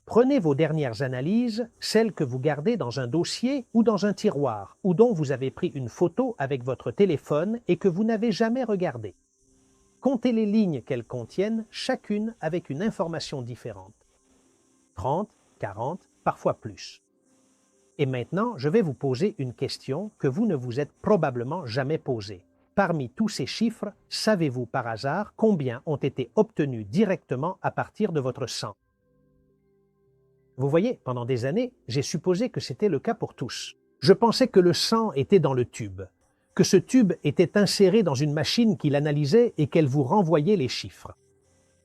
Prenez vos dernières analyses, celles que vous gardez dans un dossier ou dans un tiroir, ou dont vous avez pris une photo avec votre téléphone et que vous n'avez jamais regardées. Comptez les lignes qu'elles contiennent, chacune avec une information différente. 30, 40, parfois plus. Et maintenant, je vais vous poser une question que vous ne vous êtes probablement jamais posée. Parmi tous ces chiffres, savez-vous par hasard combien ont été obtenus directement à partir de votre sang? Vous voyez, pendant des années, j'ai supposé que c'était le cas pour tous. Je pensais que le sang était dans le tube, que ce tube était inséré dans une machine qui l'analysait et qu'elle vous renvoyait les chiffres.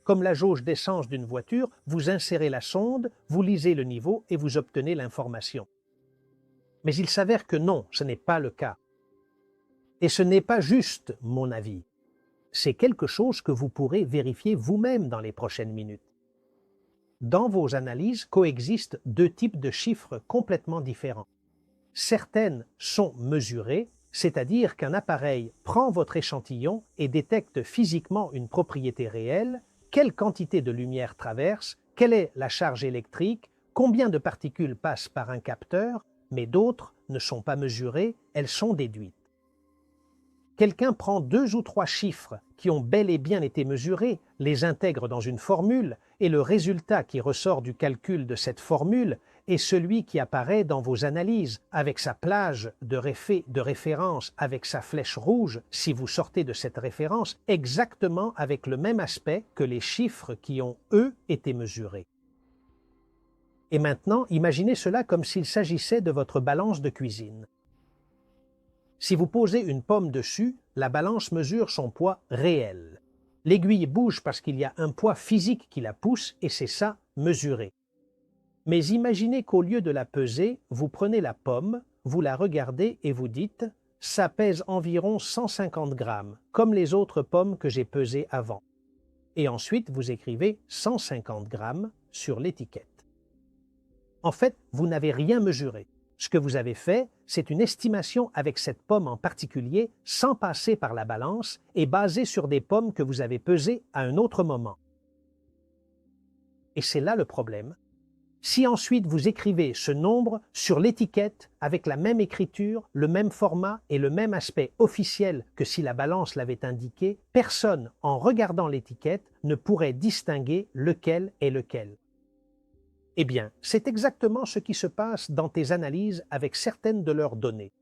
Comme la jauge d'essence d'une voiture, vous insérez la sonde, vous lisez le niveau et vous obtenez l'information. Mais il s'avère que non, ce n'est pas le cas. Et ce n'est pas juste mon avis. C'est quelque chose que vous pourrez vérifier vous-même dans les prochaines minutes. Dans vos analyses coexistent deux types de chiffres complètement différents. Certaines sont mesurées, c'est-à-dire qu'un appareil prend votre échantillon et détecte physiquement une propriété réelle, quelle quantité de lumière traverse, quelle est la charge électrique, combien de particules passent par un capteur, mais d'autres ne sont pas mesurées, elles sont déduites. Quelqu'un prend 2 ou 3 chiffres qui ont bel et bien été mesurés, les intègre dans une formule, et le résultat qui ressort du calcul de cette formule est celui qui apparaît dans vos analyses, avec sa plage de référence, avec sa flèche rouge, si vous sortez de cette référence, exactement avec le même aspect que les chiffres qui ont, eux, été mesurés. Et maintenant, imaginez cela comme s'il s'agissait de votre balance de cuisine. Si vous posez une pomme dessus, la balance mesure son poids réel. L'aiguille bouge parce qu'il y a un poids physique qui la pousse et c'est ça, mesuré. Mais imaginez qu'au lieu de la peser, vous prenez la pomme, vous la regardez et vous dites « ça pèse environ 150 grammes, comme les autres pommes que j'ai pesées avant ». Et ensuite, vous écrivez 150 grammes sur l'étiquette. En fait, vous n'avez rien mesuré. Ce que vous avez fait, c'est une estimation avec cette pomme en particulier, sans passer par la balance et basée sur des pommes que vous avez pesées à un autre moment. Et c'est là le problème. Si ensuite vous écrivez ce nombre sur l'étiquette avec la même écriture, le même format et le même aspect officiel que si la balance l'avait indiqué, personne, en regardant l'étiquette, ne pourrait distinguer lequel est lequel. Eh bien, c'est exactement ce qui se passe dans tes analyses avec certaines de leurs données.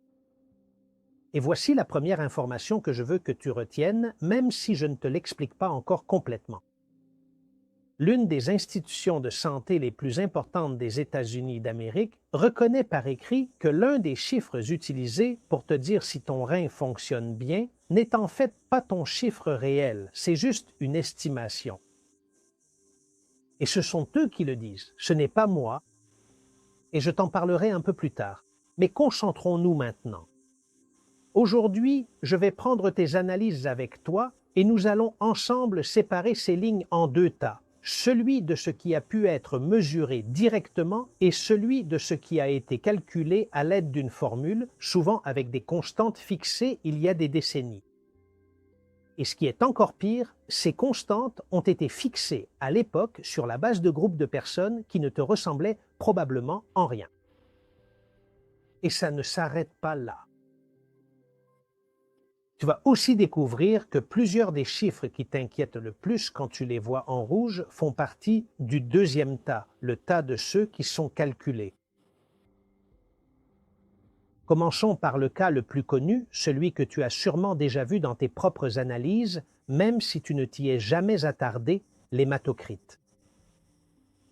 Et voici la première information que je veux que tu retiennes, même si je ne te l'explique pas encore complètement. L'une des institutions de santé les plus importantes des États-Unis d'Amérique reconnaît par écrit que l'un des chiffres utilisés pour te dire si ton rein fonctionne bien n'est en fait pas ton chiffre réel, c'est juste une estimation. Et ce sont eux qui le disent, ce n'est pas moi, et je t'en parlerai un peu plus tard. Mais concentrons-nous maintenant. Aujourd'hui, je vais prendre tes analyses avec toi et nous allons ensemble séparer ces lignes en 2 tas, celui de ce qui a pu être mesuré directement et celui de ce qui a été calculé à l'aide d'une formule, souvent avec des constantes fixées il y a des décennies. Et ce qui est encore pire, ces constantes ont été fixées à l'époque sur la base de groupes de personnes qui ne te ressemblaient probablement en rien. Et ça ne s'arrête pas là. Tu vas aussi découvrir que plusieurs des chiffres qui t'inquiètent le plus quand tu les vois en rouge font partie du 2e tas, le tas de ceux qui sont calculés. Commençons par le cas le plus connu, celui que tu as sûrement déjà vu dans tes propres analyses, même si tu ne t'y es jamais attardé, l'hématocrite.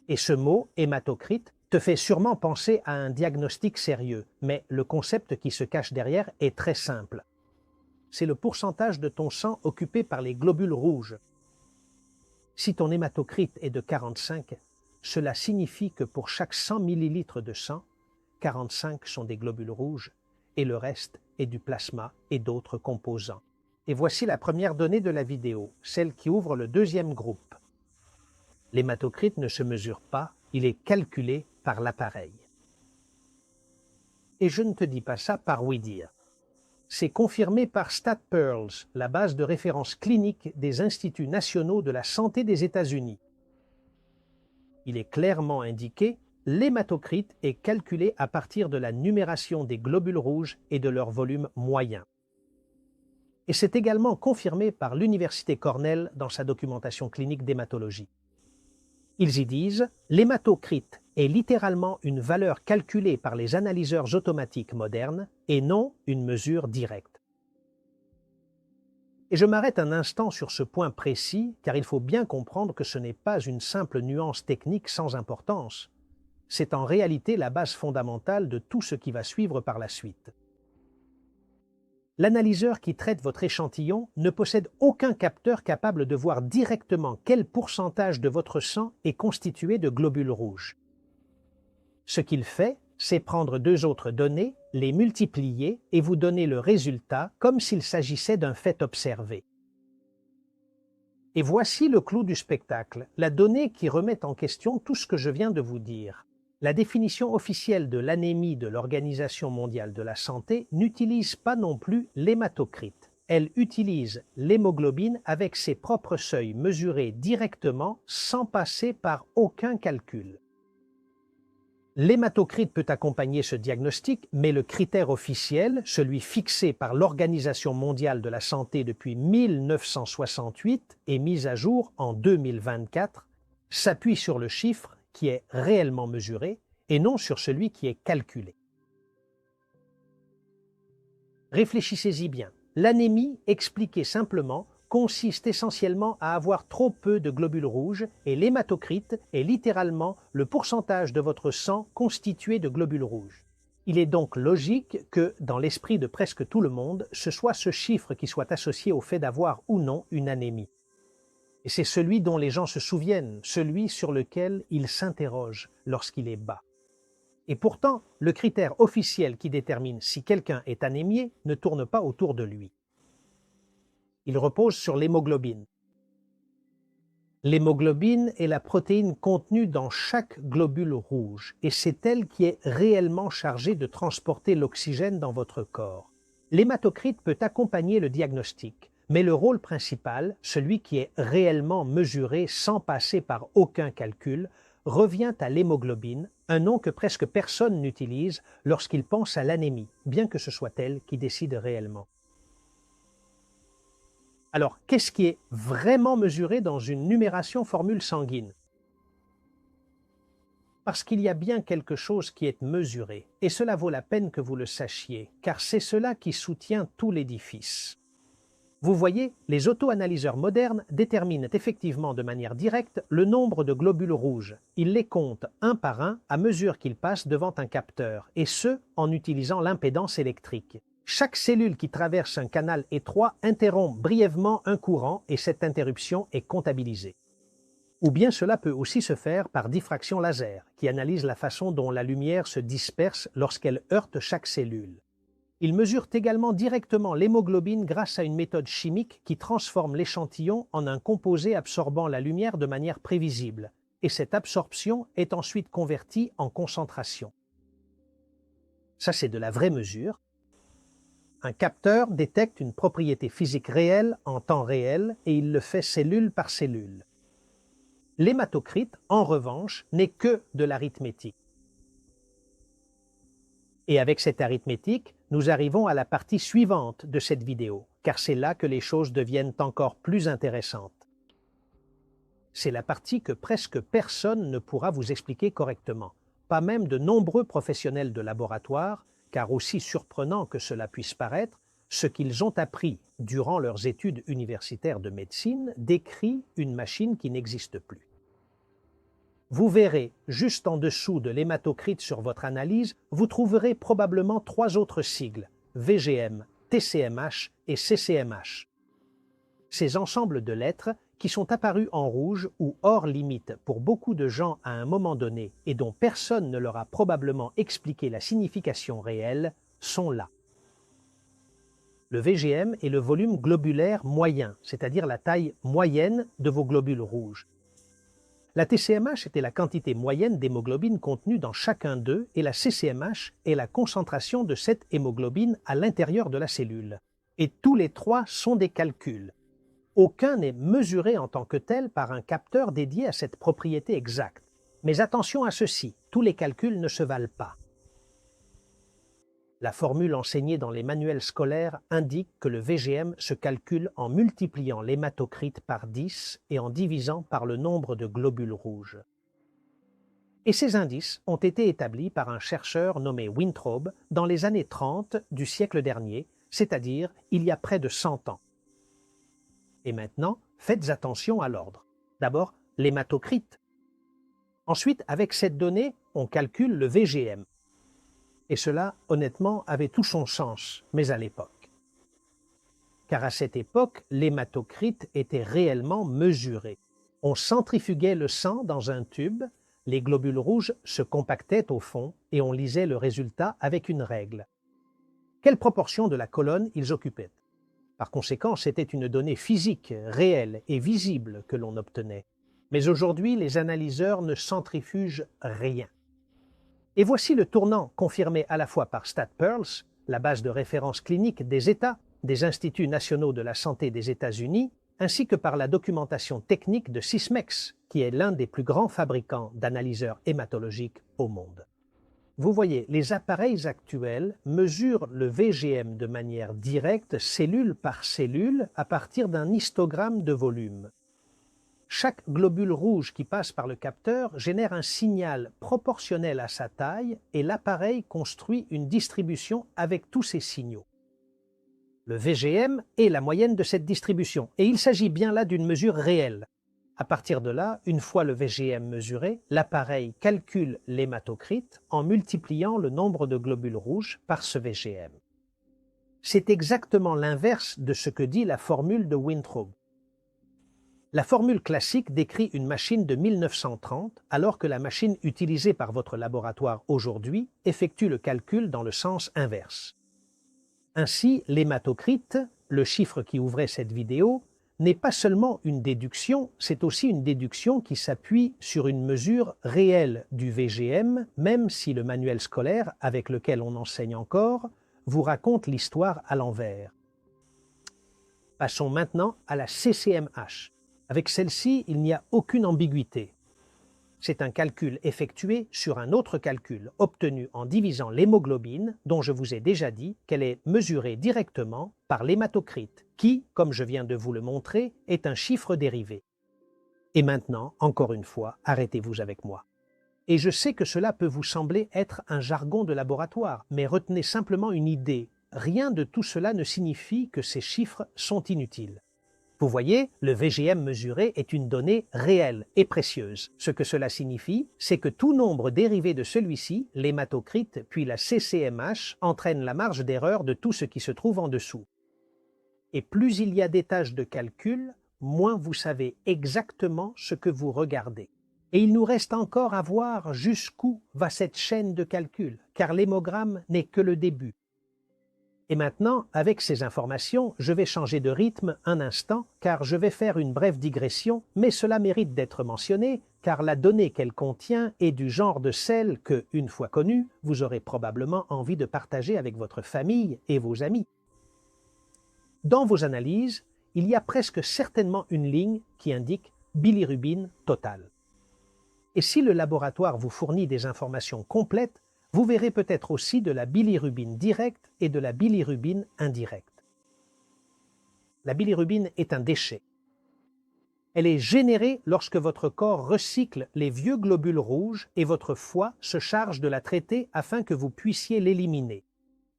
Et ce mot, hématocrite, te fait sûrement penser à un diagnostic sérieux, mais le concept qui se cache derrière est très simple. C'est le pourcentage de ton sang occupé par les globules rouges. Si ton hématocrite est de 45, cela signifie que pour chaque 100 ml de sang, 45 sont des globules rouges et le reste est du plasma et d'autres composants. Et voici la première donnée de la vidéo, celle qui ouvre le 2e groupe. L'hématocrite ne se mesure pas, il est calculé par l'appareil. Et je ne te dis pas ça par oui-dire. C'est confirmé par StatPearls, la base de référence clinique des Instituts nationaux de la santé des États-Unis. il est clairement indiqué « L'hématocrite est calculé à partir de la numération des globules rouges et de leur volume moyen ». Et c'est également confirmé par l'Université Cornell dans sa documentation clinique d'hématologie. Ils y disent « L'hématocrite est littéralement une valeur calculée par les analyseurs automatiques modernes et non une mesure directe. » Et je m'arrête un instant sur ce point précis, car il faut bien comprendre que ce n'est pas une simple nuance technique sans importance. C'est en réalité la base fondamentale de tout ce qui va suivre par la suite. L'analyseur qui traite votre échantillon ne possède aucun capteur capable de voir directement quel pourcentage de votre sang est constitué de globules rouges. Ce qu'il fait, c'est prendre deux autres données, les multiplier et vous donner le résultat comme s'il s'agissait d'un fait observé. Et voici le clou du spectacle, la donnée qui remet en question tout ce que je viens de vous dire. La définition officielle de l'anémie de l'Organisation mondiale de la santé n'utilise pas non plus l'hématocrite. Elle utilise l'hémoglobine avec ses propres seuils mesurés directement sans passer par aucun calcul. L'hématocrite peut accompagner ce diagnostic, mais le critère officiel, celui fixé par l'Organisation mondiale de la santé depuis 1968 et mis à jour en 2024, s'appuie sur le chiffre qui est réellement mesuré et non sur celui qui est calculé. Réfléchissez-y bien. L'anémie, expliquée simplement, consiste essentiellement à avoir trop peu de globules rouges et l'hématocrite est littéralement le pourcentage de votre sang constitué de globules rouges. Il est donc logique que, dans l'esprit de presque tout le monde, ce soit ce chiffre qui soit associé au fait d'avoir ou non une anémie. Et c'est celui dont les gens se souviennent, celui sur lequel ils s'interrogent lorsqu'il est bas. Et pourtant, le critère officiel qui détermine si quelqu'un est anémié ne tourne pas autour de lui. Il repose sur l'hémoglobine. L'hémoglobine est la protéine contenue dans chaque globule rouge et c'est elle qui est réellement chargée de transporter l'oxygène dans votre corps. L'hématocrite peut accompagner le diagnostic, mais le rôle principal, celui qui est réellement mesuré sans passer par aucun calcul, revient à l'hémoglobine, un nom que presque personne n'utilise lorsqu'il pense à l'anémie, bien que ce soit elle qui décide réellement. Alors, qu'est-ce qui est vraiment mesuré dans une numération formule sanguine? Parce qu'il y a bien quelque chose qui est mesuré, et cela vaut la peine que vous le sachiez, car c'est cela qui soutient tout l'édifice. Vous voyez, les auto-analyseurs modernes déterminent effectivement de manière directe le nombre de globules rouges. Ils les comptent un par un à mesure qu'ils passent devant un capteur, et ce, en utilisant l'impédance électrique. Chaque cellule qui traverse un canal étroit interrompt brièvement un courant et cette interruption est comptabilisée. Ou bien cela peut aussi se faire par diffraction laser, qui analyse la façon dont la lumière se disperse lorsqu'elle heurte chaque cellule. Ils mesurent également directement l'hémoglobine grâce à une méthode chimique qui transforme l'échantillon en un composé absorbant la lumière de manière prévisible, et cette absorption est ensuite convertie en concentration. Ça, c'est de la vraie mesure. Un capteur détecte une propriété physique réelle en temps réel et il le fait cellule par cellule. L'hématocrite, en revanche, n'est que de l'arithmétique. Et avec cette arithmétique, nous arrivons à la partie suivante de cette vidéo, car c'est là que les choses deviennent encore plus intéressantes. C'est la partie que presque personne ne pourra vous expliquer correctement, pas même de nombreux professionnels de laboratoire, car aussi surprenant que cela puisse paraître, ce qu'ils ont appris durant leurs études universitaires de médecine décrit une machine qui n'existe plus. Vous verrez, juste en dessous de l'hématocrite sur votre analyse, vous trouverez probablement trois autres sigles, VGM, TCMH et CCMH. Ces ensembles de lettres, qui sont apparus en rouge ou hors limite pour beaucoup de gens à un moment donné et dont personne ne leur a probablement expliqué la signification réelle, sont là. Le VGM est le volume globulaire moyen, c'est-à-dire la taille moyenne de vos globules rouges. La TCMH était la quantité moyenne d'hémoglobine contenue dans chacun d'eux et la CCMH est la concentration de cette hémoglobine à l'intérieur de la cellule. Et tous les trois sont des calculs. Aucun n'est mesuré en tant que tel par un capteur dédié à cette propriété exacte. Mais attention à ceci, tous les calculs ne se valent pas. La formule enseignée dans les manuels scolaires indique que le VGM se calcule en multipliant l'hématocrite par 10 et en divisant par le nombre de globules rouges. Et ces indices ont été établis par un chercheur nommé Wintrobe dans les années 30 du siècle dernier, c'est-à-dire il y a près de 100 ans. Et maintenant, faites attention à l'ordre. D'abord, l'hématocrite. Ensuite, avec cette donnée, on calcule le VGM. Et cela, honnêtement, avait tout son sens, mais à l'époque. Car à cette époque, l'hématocrite était réellement mesuré. On centrifuguait le sang dans un tube, les globules rouges se compactaient au fond et on lisait le résultat avec une règle. Quelle proportion de la colonne ils occupaient? Par conséquent, c'était une donnée physique, réelle et visible que l'on obtenait. Mais aujourd'hui, les analyseurs ne centrifugent rien. Et voici le tournant confirmé à la fois par StatPearls, la base de référence clinique des États, des Instituts nationaux de la santé des États-Unis, ainsi que par la documentation technique de Sysmex, qui est l'un des plus grands fabricants d'analyseurs hématologiques au monde. Vous voyez, les appareils actuels mesurent le VGM de manière directe, cellule par cellule, à partir d'un histogramme de volume. Chaque globule rouge qui passe par le capteur génère un signal proportionnel à sa taille et l'appareil construit une distribution avec tous ces signaux. Le VGM est la moyenne de cette distribution et il s'agit bien là d'une mesure réelle. À partir de là, une fois le VGM mesuré, l'appareil calcule l'hématocrite en multipliant le nombre de globules rouges par ce VGM. C'est exactement l'inverse de ce que dit la formule de Wintrobe. La formule classique décrit une machine de 1930, alors que la machine utilisée par votre laboratoire aujourd'hui effectue le calcul dans le sens inverse. Ainsi, l'hématocrite, le chiffre qui ouvrait cette vidéo, n'est pas seulement une déduction, c'est aussi une déduction qui s'appuie sur une mesure réelle du VGM, même si le manuel scolaire, avec lequel on enseigne encore, vous raconte l'histoire à l'envers. Passons maintenant à la CCMH. Avec celle-ci, il n'y a aucune ambiguïté. C'est un calcul effectué sur un autre calcul obtenu en divisant l'hémoglobine, dont je vous ai déjà dit qu'elle est mesurée directement par l'hématocrite, qui, comme je viens de vous le montrer, est un chiffre dérivé. Et maintenant, encore une fois, arrêtez-vous avec moi. Et je sais que cela peut vous sembler être un jargon de laboratoire, mais retenez simplement une idée. Rien de tout cela ne signifie que ces chiffres sont inutiles. Vous voyez, le VGM mesuré est une donnée réelle et précieuse. Ce que cela signifie, c'est que tout nombre dérivé de celui-ci, l'hématocrite puis la CCMH, entraîne la marge d'erreur de tout ce qui se trouve en dessous. Et plus il y a d'étages de calcul, moins vous savez exactement ce que vous regardez. Et il nous reste encore à voir jusqu'où va cette chaîne de calcul, car l'hémogramme n'est que le début. Et maintenant, avec ces informations, je vais changer de rythme un instant, car je vais faire une brève digression, mais cela mérite d'être mentionné, car la donnée qu'elle contient est du genre de celle que, une fois connue, vous aurez probablement envie de partager avec votre famille et vos amis. Dans vos analyses, il y a presque certainement une ligne qui indique bilirubine totale. Et si le laboratoire vous fournit des informations complètes, vous verrez peut-être aussi de la bilirubine directe et de la bilirubine indirecte. La bilirubine est un déchet. Elle est générée lorsque votre corps recycle les vieux globules rouges et votre foie se charge de la traiter afin que vous puissiez l'éliminer.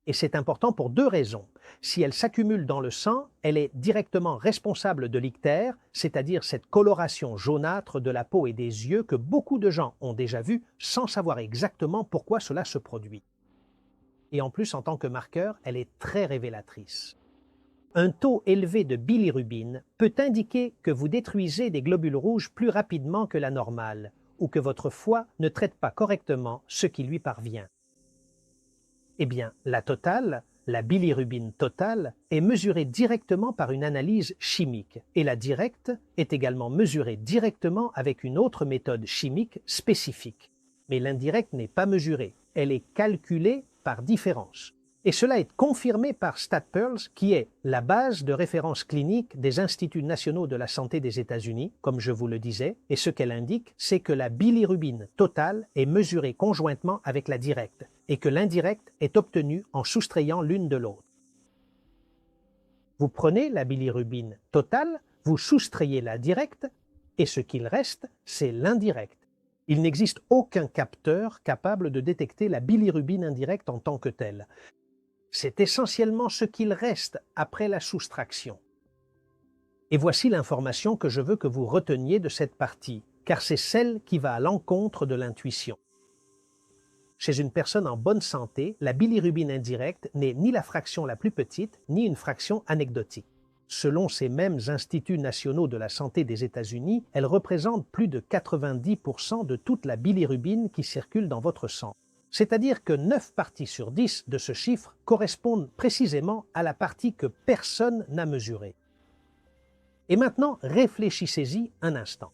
Et c'est important pour deux raisons. Si elle s'accumule dans le sang, elle est directement responsable de l'ictère, c'est-à-dire cette coloration jaunâtre de la peau et des yeux que beaucoup de gens ont déjà vue sans savoir exactement pourquoi cela se produit. Et en plus, en tant que marqueur, elle est très révélatrice. Un taux élevé de bilirubine peut indiquer que vous détruisez des globules rouges plus rapidement que la normale ou que votre foie ne traite pas correctement ce qui lui parvient. Eh bien, la totale, la bilirubine totale, est mesurée directement par une analyse chimique et la directe est également mesurée directement avec une autre méthode chimique spécifique. Mais l'indirecte n'est pas mesurée, elle est calculée par différence. Et cela est confirmé par StatPearls, qui est la base de référence clinique des Instituts nationaux de la santé des États-Unis, comme je vous le disais, et ce qu'elle indique, c'est que la bilirubine totale est mesurée conjointement avec la directe, et que l'indirecte est obtenue en soustrayant l'une de l'autre. Vous prenez la bilirubine totale, vous soustrayez la directe, et ce qu'il reste, c'est l'indirect. Il n'existe aucun capteur capable de détecter la bilirubine indirecte en tant que telle. C'est essentiellement ce qu'il reste après la soustraction. Et voici l'information que je veux que vous reteniez de cette partie, car c'est celle qui va à l'encontre de l'intuition. Chez une personne en bonne santé, la bilirubine indirecte n'est ni la fraction la plus petite, ni une fraction anecdotique. Selon ces mêmes instituts nationaux de la santé des États-Unis, elle représente plus de 90% de toute la bilirubine qui circule dans votre sang. C'est-à-dire que 9 parties sur 10 de ce chiffre correspondent précisément à la partie que personne n'a mesurée. Et maintenant, réfléchissez-y un instant.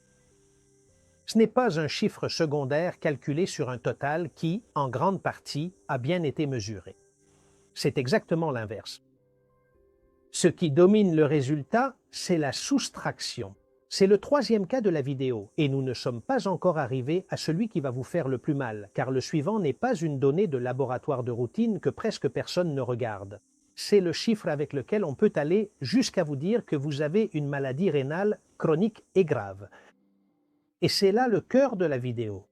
Ce n'est pas un chiffre secondaire calculé sur un total qui, en grande partie, a bien été mesuré. C'est exactement l'inverse. Ce qui domine le résultat, c'est la soustraction. C'est le troisième cas de la vidéo, et nous ne sommes pas encore arrivés à celui qui va vous faire le plus mal, car le suivant n'est pas une donnée de laboratoire de routine que presque personne ne regarde. C'est le chiffre avec lequel on peut aller jusqu'à vous dire que vous avez une maladie rénale chronique et grave. Et c'est là le cœur de la vidéo.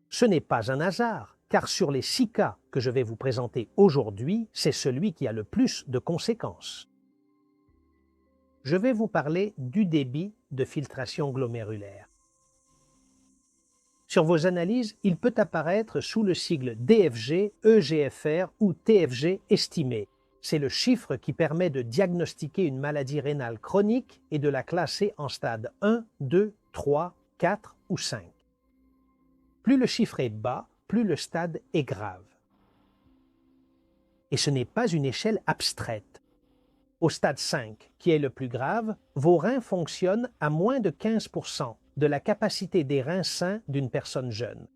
Ce n'est pas un hasard, car sur les 6 cas que je vais vous présenter aujourd'hui, c'est celui qui a le plus de conséquences. Je vais vous parler du débit de filtration glomérulaire. Sur vos analyses, il peut apparaître sous le sigle DFG, EGFR ou TFG estimé. C'est le chiffre qui permet de diagnostiquer une maladie rénale chronique et de la classer en stade 1, 2, 3, 4 ou 5. Plus le chiffre est bas, plus le stade est grave. Et ce n'est pas une échelle abstraite. Au stade 5, qui est le plus grave, vos reins fonctionnent à moins de 15% de la capacité des reins sains d'une personne jeune.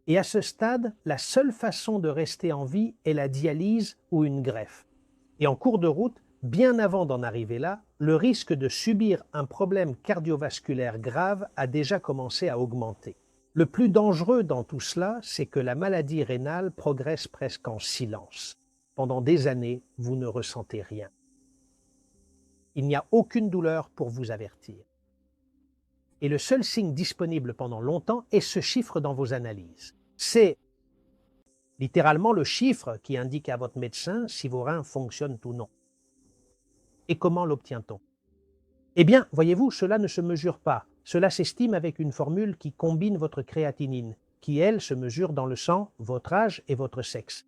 Et à ce stade, la seule façon de rester en vie est la dialyse ou une greffe. Et en cours de route, bien avant d'en arriver là, le risque de subir un problème cardiovasculaire grave a déjà commencé à augmenter. Le plus dangereux dans tout cela, c'est que la maladie rénale progresse presque en silence. Pendant des années, vous ne ressentez rien. Il n'y a aucune douleur pour vous avertir. Et le seul signe disponible pendant longtemps est ce chiffre dans vos analyses. C'est littéralement le chiffre qui indique à votre médecin si vos reins fonctionnent ou non. Et comment l'obtient-on? Eh bien, voyez-vous, cela ne se mesure pas. Cela s'estime avec une formule qui combine votre créatinine, qui, elle, se mesure dans le sang, votre âge et votre sexe.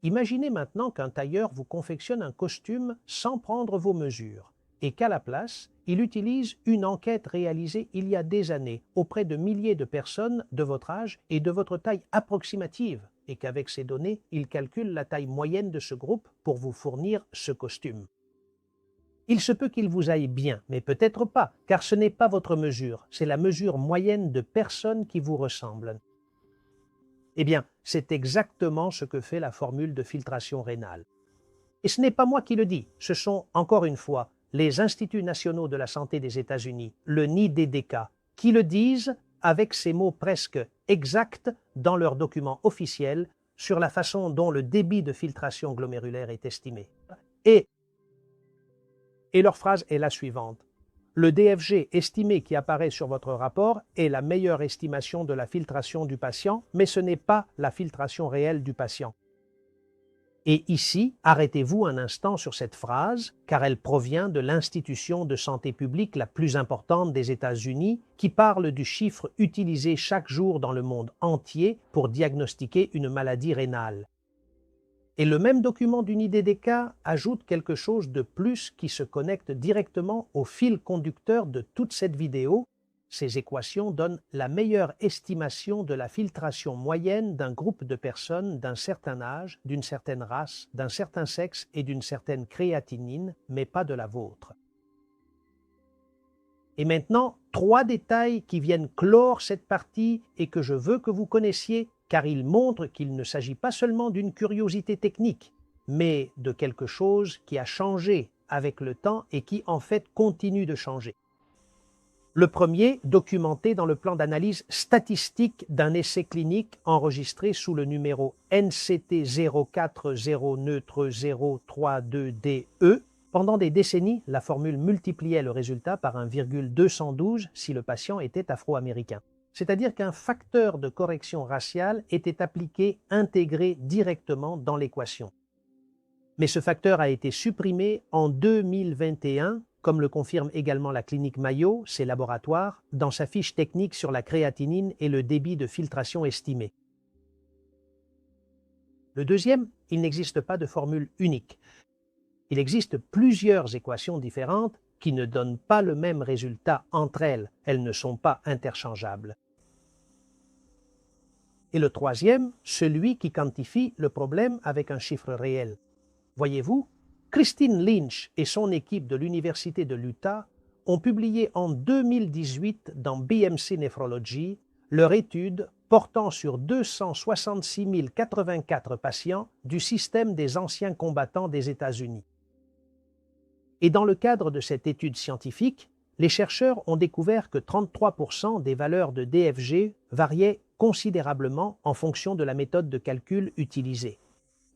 Imaginez maintenant qu'un tailleur vous confectionne un costume sans prendre vos mesures et qu'à la place, il utilise une enquête réalisée il y a des années auprès de milliers de personnes de votre âge et de votre taille approximative et qu'avec ces données, il calcule la taille moyenne de ce groupe pour vous fournir ce costume. Il se peut qu'il vous aille bien, mais peut-être pas, car ce n'est pas votre mesure, c'est la mesure moyenne de personnes qui vous ressemblent. Eh bien, c'est exactement ce que fait la formule de filtration rénale. Et ce n'est pas moi qui le dis, ce sont, encore une fois, les Instituts nationaux de la santé des États-Unis, le NIDDK, qui le disent avec ces mots presque exacts dans leurs documents officiels sur la façon dont le débit de filtration glomérulaire est estimé. Et leur phrase est la suivante. Le DFG estimé qui apparaît sur votre rapport est la meilleure estimation de la filtration du patient, mais ce n'est pas la filtration réelle du patient. Et ici, arrêtez-vous un instant sur cette phrase, car elle provient de l'institution de santé publique la plus importante des États-Unis, qui parle du chiffre utilisé chaque jour dans le monde entier pour diagnostiquer une maladie rénale. Et le même document du NIDDK ajoute quelque chose de plus qui se connecte directement au fil conducteur de toute cette vidéo. Ces équations donnent la meilleure estimation de la filtration moyenne d'un groupe de personnes d'un certain âge, d'une certaine race, d'un certain sexe et d'une certaine créatinine, mais pas de la vôtre. Et maintenant, 3 détails qui viennent clore cette partie et que je veux que vous connaissiez car il montre qu'il ne s'agit pas seulement d'une curiosité technique, mais de quelque chose qui a changé avec le temps et qui en fait continue de changer. Le premier, documenté dans le plan d'analyse statistique d'un essai clinique enregistré sous le numéro NCT 040-032DE. Pendant des décennies, la formule multipliait le résultat par 1,212 si le patient était afro-américain. C'est-à-dire qu'un facteur de correction raciale était appliqué, intégré directement dans l'équation. Mais ce facteur a été supprimé en 2021, comme le confirme également la clinique Mayo, ses laboratoires, dans sa fiche technique sur la créatinine et le débit de filtration estimé. Le deuxième, il n'existe pas de formule unique. Il existe plusieurs équations différentes qui ne donnent pas le même résultat entre elles. Elles ne sont pas interchangeables. Et le troisième, celui qui quantifie le problème avec un chiffre réel. Voyez-vous, Christine Lynch et son équipe de l'Université de l'Utah ont publié en 2018 dans BMC Nephrology leur étude portant sur 266 084 patients du système des anciens combattants des États-Unis. Et dans le cadre de cette étude scientifique, les chercheurs ont découvert que 33% des valeurs de DFG variaient considérablement en fonction de la méthode de calcul utilisée,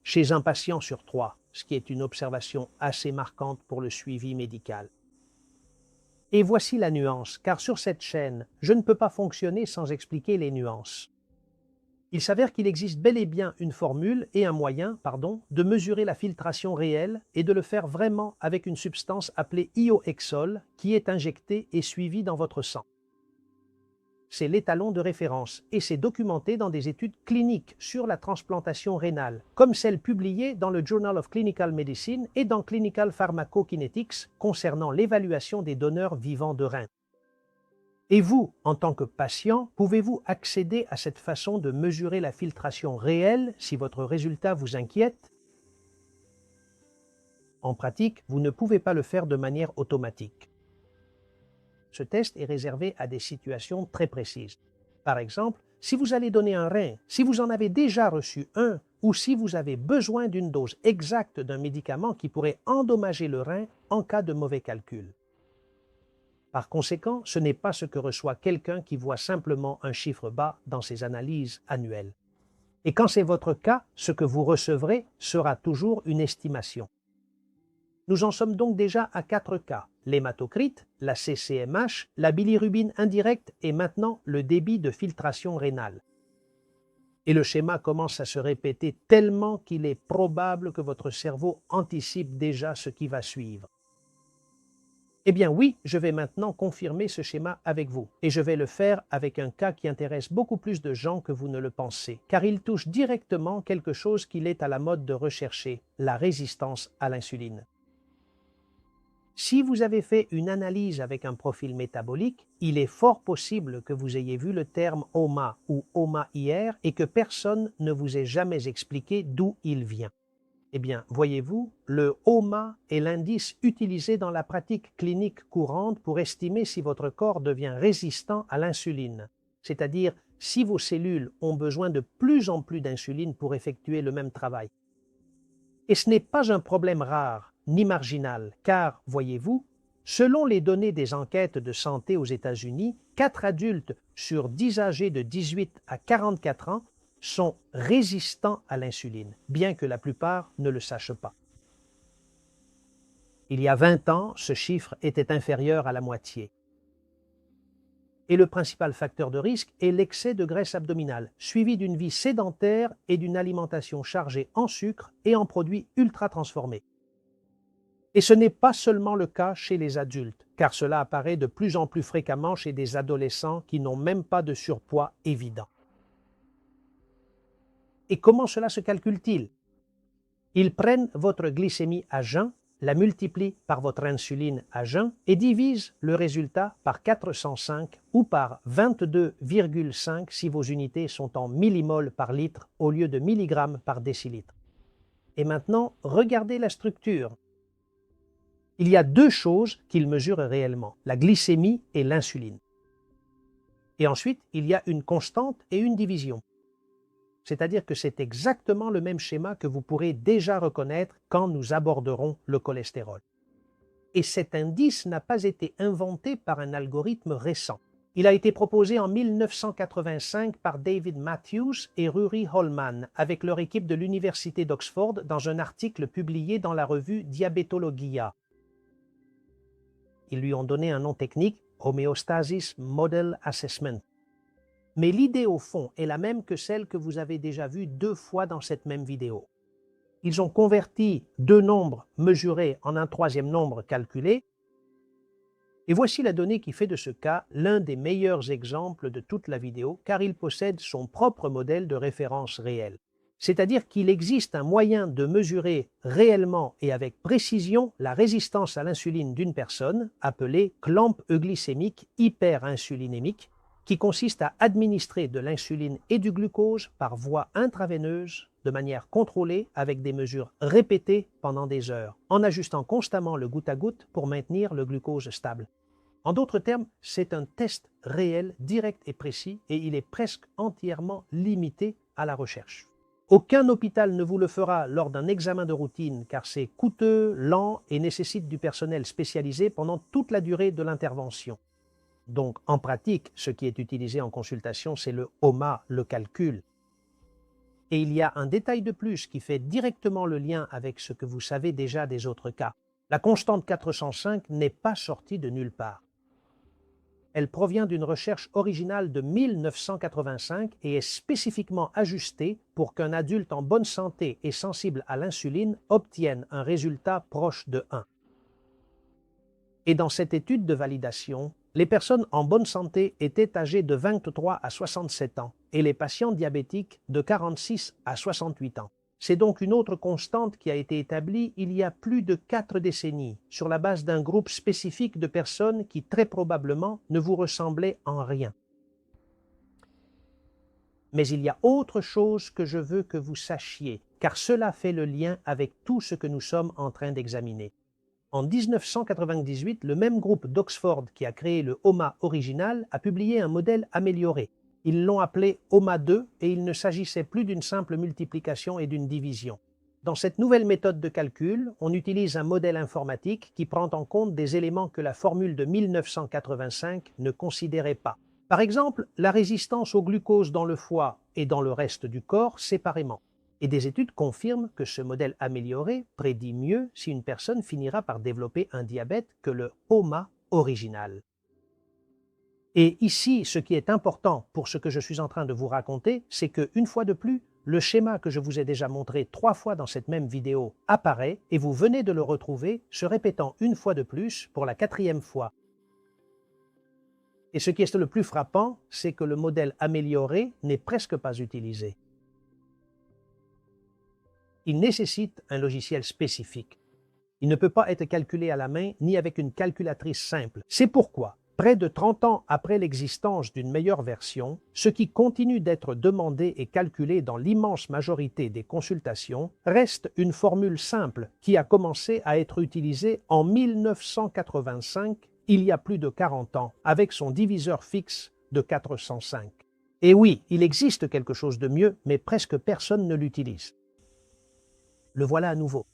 chez un patient sur 3, ce qui est une observation assez marquante pour le suivi médical. Et voici la nuance, car sur cette chaîne, je ne peux pas fonctionner sans expliquer les nuances. Il s'avère qu'il existe bel et bien une formule et un moyen, de mesurer la filtration réelle et de le faire vraiment avec une substance appelée iohexol qui est injectée et suivie dans votre sang. C'est l'étalon de référence et c'est documenté dans des études cliniques sur la transplantation rénale, comme celle publiée dans le Journal of Clinical Medicine et dans Clinical Pharmacokinetics concernant l'évaluation des donneurs vivants de reins. Et vous, en tant que patient, pouvez-vous accéder à cette façon de mesurer la filtration réelle si votre résultat vous inquiète? En pratique, vous ne pouvez pas le faire de manière automatique. Ce test est réservé à des situations très précises. Par exemple, si vous allez donner un rein, si vous en avez déjà reçu un, ou si vous avez besoin d'une dose exacte d'un médicament qui pourrait endommager le rein en cas de mauvais calcul. Par conséquent, ce n'est pas ce que reçoit quelqu'un qui voit simplement un chiffre bas dans ses analyses annuelles. Et quand c'est votre cas, ce que vous recevrez sera toujours une estimation. Nous en sommes donc déjà à 4 cas, l'hématocrite, la CCMH, la bilirubine indirecte et maintenant le débit de filtration rénale. Et le schéma commence à se répéter tellement qu'il est probable que votre cerveau anticipe déjà ce qui va suivre. Eh bien oui, je vais maintenant confirmer ce schéma avec vous, et je vais le faire avec un cas qui intéresse beaucoup plus de gens que vous ne le pensez, car il touche directement quelque chose qu'il est à la mode de rechercher, la résistance à l'insuline. Si vous avez fait une analyse avec un profil métabolique, il est fort possible que vous ayez vu le terme HOMA ou HOMA-IR et que personne ne vous ait jamais expliqué d'où il vient. Eh bien, voyez-vous, le HOMA est l'indice utilisé dans la pratique clinique courante pour estimer si votre corps devient résistant à l'insuline, c'est-à-dire si vos cellules ont besoin de plus en plus d'insuline pour effectuer le même travail. Et ce n'est pas un problème rare ni marginal, car, voyez-vous, selon les données des enquêtes de santé aux États-Unis, 4 adultes sur 10 âgés de 18 à 44 ans sont résistants à l'insuline, bien que la plupart ne le sachent pas. Il y a 20 ans, ce chiffre était inférieur à la moitié. Et le principal facteur de risque est l'excès de graisse abdominale, suivi d'une vie sédentaire et d'une alimentation chargée en sucre et en produits ultra transformés. Et ce n'est pas seulement le cas chez les adultes, car cela apparaît de plus en plus fréquemment chez des adolescents qui n'ont même pas de surpoids évident. Et comment cela se calcule-t-il? Ils prennent votre glycémie à jeun, la multiplient par votre insuline à jeun et divisent le résultat par 405 ou par 22,5 si vos unités sont en millimoles par litre au lieu de milligrammes par décilitre. Et maintenant, regardez la structure. Il y a 2 choses qu'ils mesurent réellement, la glycémie et l'insuline. Et ensuite, il y a une constante et une division. c'est-à-dire que c'est exactement le même schéma que vous pourrez déjà reconnaître quand nous aborderons le cholestérol. Et cet indice n'a pas été inventé par un algorithme récent. Il a été proposé en 1985 par David Matthews et Ruari Holman avec leur équipe de l'Université d'Oxford dans un article publié dans la revue Diabetologia. Ils lui ont donné un nom technique, Homeostasis Model Assessment. Mais l'idée au fond est la même que celle que vous avez déjà vue 2 fois dans cette même vidéo. Ils ont converti 2 nombres mesurés en un 3e nombre calculé. Et voici la donnée qui fait de ce cas l'un des meilleurs exemples de toute la vidéo, car il possède son propre modèle de référence réel. C'est-à-dire qu'il existe un moyen de mesurer réellement et avec précision la résistance à l'insuline d'une personne, appelée clamp euglycémique hyperinsulinémique, qui consiste à administrer de l'insuline et du glucose par voie intraveineuse de manière contrôlée avec des mesures répétées pendant des heures, en ajustant constamment le goutte à goutte pour maintenir le glucose stable. En d'autres termes, c'est un test réel, direct et précis, et il est presque entièrement limité à la recherche. Aucun hôpital ne vous le fera lors d'un examen de routine car c'est coûteux, lent et nécessite du personnel spécialisé pendant toute la durée de l'intervention. Donc, en pratique, ce qui est utilisé en consultation, c'est le HOMA, le calcul. Et il y a un détail de plus qui fait directement le lien avec ce que vous savez déjà des autres cas. La constante 405 n'est pas sortie de nulle part. Elle provient d'une recherche originale de 1985 et est spécifiquement ajustée pour qu'un adulte en bonne santé et sensible à l'insuline obtienne un résultat proche de 1. Et dans cette étude de validation, les personnes en bonne santé étaient âgées de 23 à 67 ans et les patients diabétiques de 46 à 68 ans. C'est donc une autre constante qui a été établie il y a plus de 4 décennies sur la base d'un groupe spécifique de personnes qui très probablement ne vous ressemblaient en rien. Mais il y a autre chose que je veux que vous sachiez, car cela fait le lien avec tout ce que nous sommes en train d'examiner. En 1998, le même groupe d'Oxford qui a créé le HOMA original a publié un modèle amélioré. Ils l'ont appelé HOMA 2 et il ne s'agissait plus d'une simple multiplication et d'une division. Dans cette nouvelle méthode de calcul, on utilise un modèle informatique qui prend en compte des éléments que la formule de 1985 ne considérait pas. Par exemple, la résistance au glucose dans le foie et dans le reste du corps séparément. Et des études confirment que ce modèle amélioré prédit mieux si une personne finira par développer un diabète que le HOMA original. Et ici, ce qui est important pour ce que je suis en train de vous raconter, c'est que, une fois de plus, le schéma que je vous ai déjà montré 3 fois dans cette même vidéo apparaît et vous venez de le retrouver, se répétant une fois de plus pour la 4e fois. Et ce qui est le plus frappant, c'est que le modèle amélioré n'est presque pas utilisé. Il nécessite un logiciel spécifique. Il ne peut pas être calculé à la main ni avec une calculatrice simple. C'est pourquoi, près de 30 ans après l'existence d'une meilleure version, ce qui continue d'être demandé et calculé dans l'immense majorité des consultations reste une formule simple qui a commencé à être utilisée en 1985, il y a plus de 40 ans, avec son diviseur fixe de 405. Et oui, il existe quelque chose de mieux, mais presque personne ne l'utilise. Le voilà à nouveau.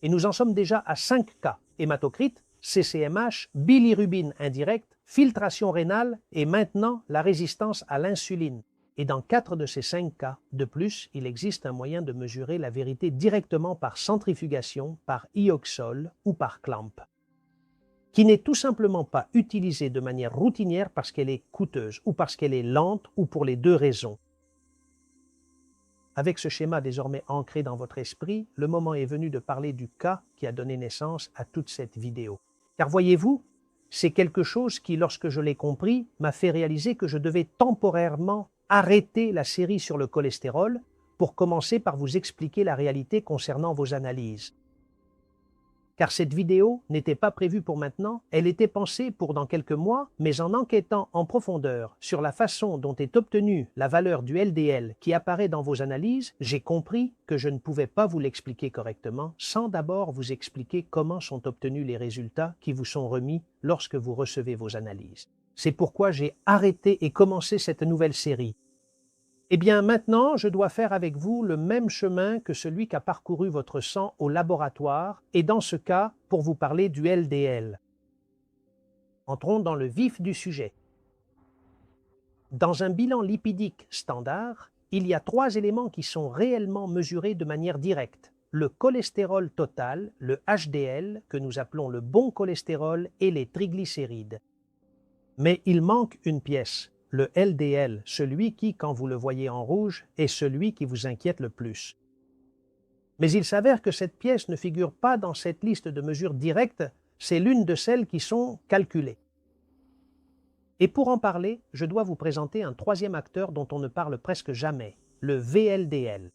Et nous en sommes déjà à 5 cas, hématocrite, CCMH, bilirubine indirecte, filtration rénale et maintenant la résistance à l'insuline. Et dans 4 de ces 5 cas, de plus, il existe un moyen de mesurer la vérité directement par centrifugation, par ioxol ou par clamp, qui n'est tout simplement pas utilisée de manière routinière parce qu'elle est coûteuse ou parce qu'elle est lente ou pour les 2 raisons. Avec ce schéma désormais ancré dans votre esprit, le moment est venu de parler du cas qui a donné naissance à toute cette vidéo. Car voyez-vous, c'est quelque chose qui, lorsque je l'ai compris, m'a fait réaliser que je devais temporairement arrêter la série sur le cholestérol pour commencer par vous expliquer la réalité concernant vos analyses. Car cette vidéo n'était pas prévue pour maintenant, elle était pensée pour dans quelques mois, mais en enquêtant en profondeur sur la façon dont est obtenue la valeur du LDL qui apparaît dans vos analyses, j'ai compris que je ne pouvais pas vous l'expliquer correctement sans d'abord vous expliquer comment sont obtenus les résultats qui vous sont remis lorsque vous recevez vos analyses. C'est pourquoi j'ai arrêté et commencé cette nouvelle série. Eh bien maintenant, je dois faire avec vous le même chemin que celui qu'a parcouru votre sang au laboratoire, et dans ce cas, pour vous parler du LDL. Entrons dans le vif du sujet. Dans un bilan lipidique standard, il y a 3 éléments qui sont réellement mesurés de manière directe. Le cholestérol total, le HDL, que nous appelons le bon cholestérol, et les triglycérides. Mais il manque une pièce, le LDL, celui qui, quand vous le voyez en rouge, est celui qui vous inquiète le plus. Mais il s'avère que cette pièce ne figure pas dans cette liste de mesures directes, c'est l'une de celles qui sont calculées. Et pour en parler, je dois vous présenter un troisième acteur dont on ne parle presque jamais, le VLDL.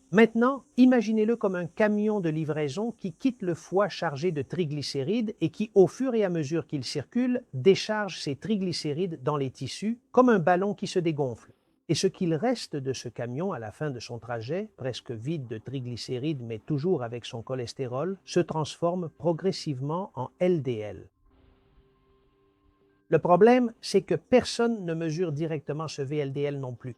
Maintenant, imaginez-le comme un camion de livraison qui quitte le foie chargé de triglycérides et qui, au fur et à mesure qu'il circule, décharge ses triglycérides dans les tissus, comme un ballon qui se dégonfle. Et ce qu'il reste de ce camion à la fin de son trajet, presque vide de triglycérides mais toujours avec son cholestérol, se transforme progressivement en LDL. Le problème, c'est que personne ne mesure directement ce VLDL non plus.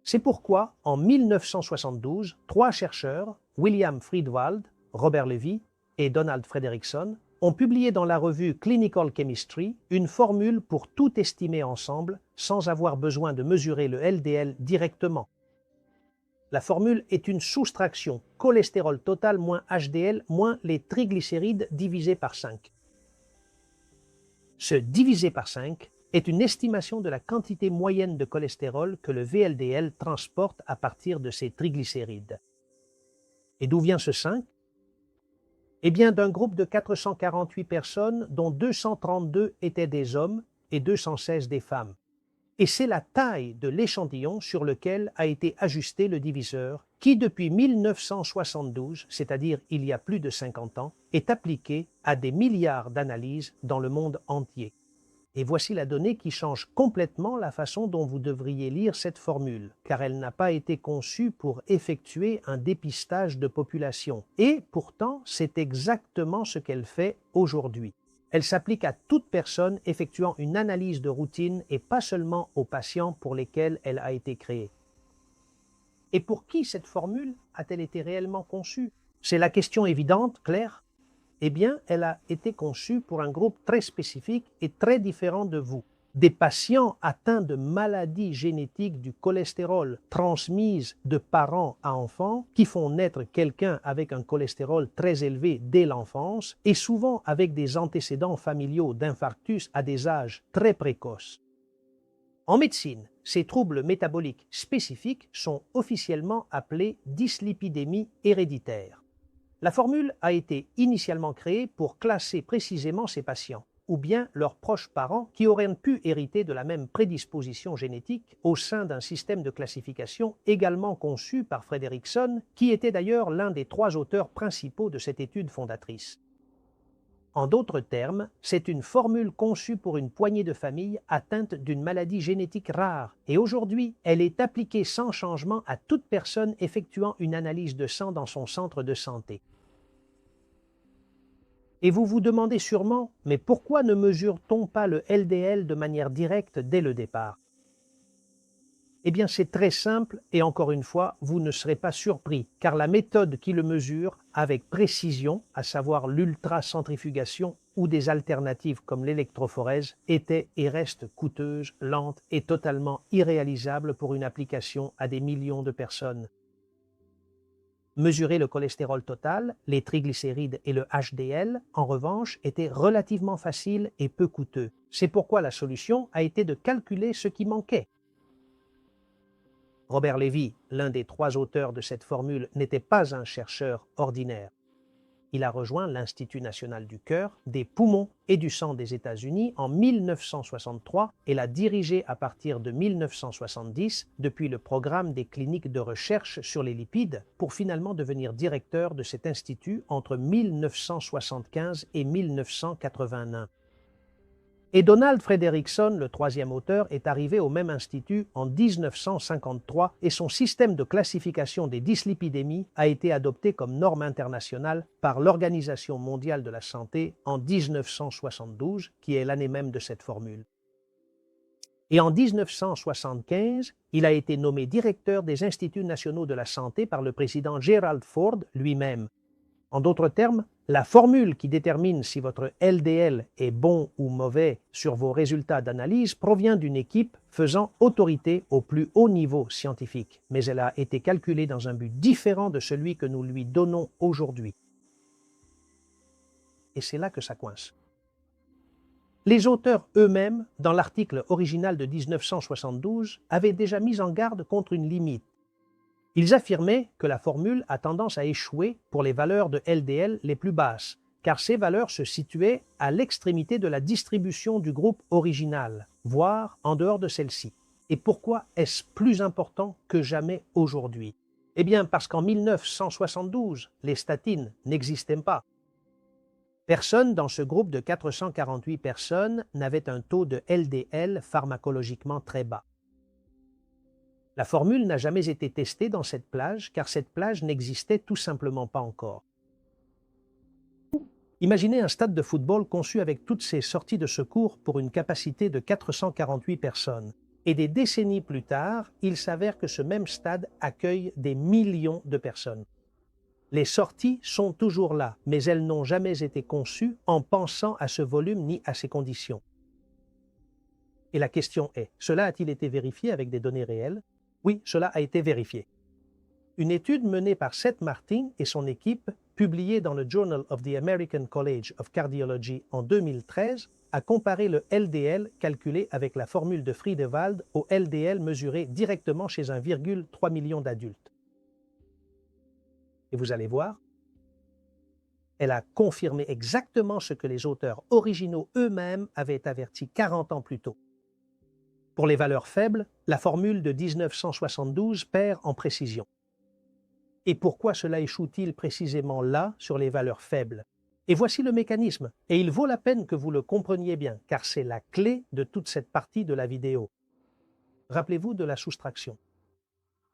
C'est pourquoi, en 1972, 3 chercheurs, William Friedwald, Robert Levy et Donald Fredrickson, ont publié dans la revue Clinical Chemistry une formule pour tout estimer ensemble sans avoir besoin de mesurer le LDL directement. La formule est une soustraction cholestérol total moins HDL moins les triglycérides divisé par 5. Ce divisé par 5 est une estimation de la quantité moyenne de cholestérol que le VLDL transporte à partir de ses triglycérides. Et d'où vient ce 5? Eh bien, d'un groupe de 448 personnes, dont 232 étaient des hommes et 216 des femmes. Et c'est la taille de l'échantillon sur lequel a été ajusté le diviseur, qui depuis 1972, c'est-à-dire il y a plus de 50 ans, est appliqué à des milliards d'analyses dans le monde entier. Et voici la donnée qui change complètement la façon dont vous devriez lire cette formule, car elle n'a pas été conçue pour effectuer un dépistage de population. Et pourtant, c'est exactement ce qu'elle fait aujourd'hui. Elle s'applique à toute personne effectuant une analyse de routine et pas seulement aux patients pour lesquels elle a été créée. Et pour qui cette formule a-t-elle été réellement conçue? C'est la question évidente, Claire. Eh bien, elle a été conçue pour un groupe très spécifique et très différent de vous. Des patients atteints de maladies génétiques du cholestérol transmises de parents à enfants qui font naître quelqu'un avec un cholestérol très élevé dès l'enfance et souvent avec des antécédents familiaux d'infarctus à des âges très précoces. En médecine, ces troubles métaboliques spécifiques sont officiellement appelés dyslipidémie héréditaire. La formule a été initialement créée pour classer précisément ces patients, ou bien leurs proches parents qui auraient pu hériter de la même prédisposition génétique au sein d'un système de classification également conçu par Fredrickson, qui était d'ailleurs l'un des 3 auteurs principaux de cette étude fondatrice. En d'autres termes, c'est une formule conçue pour une poignée de familles atteintes d'une maladie génétique rare, et aujourd'hui, elle est appliquée sans changement à toute personne effectuant une analyse de sang dans son centre de santé. Et vous vous demandez sûrement, mais pourquoi ne mesure-t-on pas le LDL de manière directe dès le départ? Eh bien, c'est très simple et encore une fois, vous ne serez pas surpris, car la méthode qui le mesure avec précision, à savoir l'ultracentrifugation ou des alternatives comme l'électrophorèse, était et reste coûteuse, lente et totalement irréalisable pour une application à des millions de personnes. Mesurer le cholestérol total, les triglycérides et le HDL, en revanche, était relativement facile et peu coûteux. C'est pourquoi la solution a été de calculer ce qui manquait. Robert Levy, l'un des 3 auteurs de cette formule, n'était pas un chercheur ordinaire. Il a rejoint l'Institut national du cœur, des poumons et du sang des États-Unis en 1963 et l'a dirigé à partir de 1970 depuis le programme des cliniques de recherche sur les lipides pour finalement devenir directeur de cet institut entre 1975 et 1981. Et Donald Fredrickson, le 3e auteur, est arrivé au même institut en 1953 et son système de classification des dyslipidémies a été adopté comme norme internationale par l'Organisation mondiale de la santé en 1972, qui est l'année même de cette formule. Et en 1975, il a été nommé directeur des Instituts nationaux de la santé par le président Gerald Ford lui-même. En d'autres termes, la formule qui détermine si votre LDL est bon ou mauvais sur vos résultats d'analyse provient d'une équipe faisant autorité au plus haut niveau scientifique, mais elle a été calculée dans un but différent de celui que nous lui donnons aujourd'hui. Et c'est là que ça coince. Les auteurs eux-mêmes, dans l'article original de 1972, avaient déjà mis en garde contre une limite. Ils affirmaient que la formule a tendance à échouer pour les valeurs de LDL les plus basses, car ces valeurs se situaient à l'extrémité de la distribution du groupe original, voire en dehors de celle-ci. Et pourquoi est-ce plus important que jamais aujourd'hui? Eh bien, parce qu'en 1972, les statines n'existaient pas. Personne dans ce groupe de 448 personnes n'avait un taux de LDL pharmacologiquement très bas. La formule n'a jamais été testée dans cette plage car cette plage n'existait tout simplement pas encore. Imaginez un stade de football conçu avec toutes ses sorties de secours pour une capacité de 448 personnes. Et des décennies plus tard, il s'avère que ce même stade accueille des millions de personnes. Les sorties sont toujours là, mais elles n'ont jamais été conçues en pensant à ce volume ni à ces conditions. Et la question est, cela a-t-il été vérifié avec des données réelles? Oui, cela a été vérifié. Une étude menée par Seth Martin et son équipe, publiée dans le Journal of the American College of Cardiology en 2013, a comparé le LDL calculé avec la formule de Friedewald au LDL mesuré directement chez 1,3 million d'adultes. Et vous allez voir, elle a confirmé exactement ce que les auteurs originaux eux-mêmes avaient averti 40 ans plus tôt. Pour les valeurs faibles, la formule de 1972 perd en précision. Et pourquoi cela échoue-t-il précisément là, sur les valeurs faibles? Et voici le mécanisme, et il vaut la peine que vous le compreniez bien, car c'est la clé de toute cette partie de la vidéo. Rappelez-vous de la soustraction.